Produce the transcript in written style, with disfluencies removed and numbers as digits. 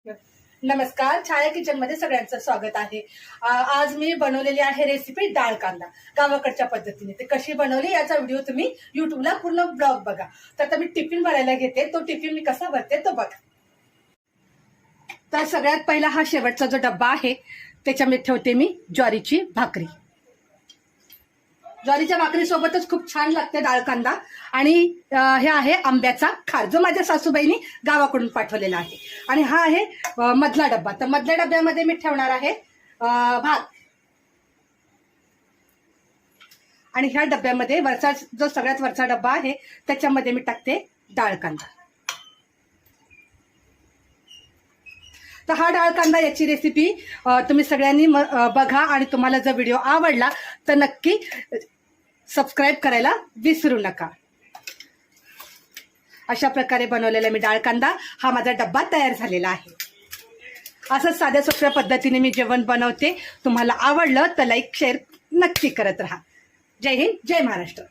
नमस्कार, छाया किचन मध्ये सगळ्यांचं स्वागत आहे। आज मी बनवलेली आहे रेसिपी डाळ कांदा गावाकडच्या पद्धतीने। ते कशी बनवली याचा व्हिडिओ तुम्ही युट्यूबला पूर्ण ब्लॉग बघा। तर आता मी टिफिन भरायला घेते, तो टिफिन मी कसा भरते तो बघा। तर सगळ्यात पहिला हा शेवटचा जो डब्बा आहे त्याच्यामध्ये ठेवते मी ज्वारीची भाकरी। ज्वारीच्या भाकरी सोबतच खूप छान लागते डाळ कांदा। आणि हे आहे आंब्याचा खार, जो माझ्या सासूबाईंनी गावाकडून पाठवलेला आहे। आणि हा आहे मधला डब्बा। तर मधल्या डब्यामध्ये मी ठेवणार आहे भात। आणि ह्या डब्यामध्ये वरचा जो सगळ्यात वरचा डब्बा आहे त्याच्यामध्ये मी टाकते डाळ कांदा। तर हा डाळ कांदा याची रेसिपी तुम्ही सगळ्यांनी बघा। आणि तुम्हाला जर व्हिडिओ आवडला तर नक्की सबस्क्राईब करायला विसरू नका। अशा प्रकारे बनवलेला मी डाळ कांदा हा माझा डब्बा तयार झालेला आहे। असं साध्या सोप्या पद्धतीने मी जेवण बनवते। तुम्हाला आवडलं तर लाईक शेअर नक्की करत राहा। जय हिंद, जय महाराष्ट्र।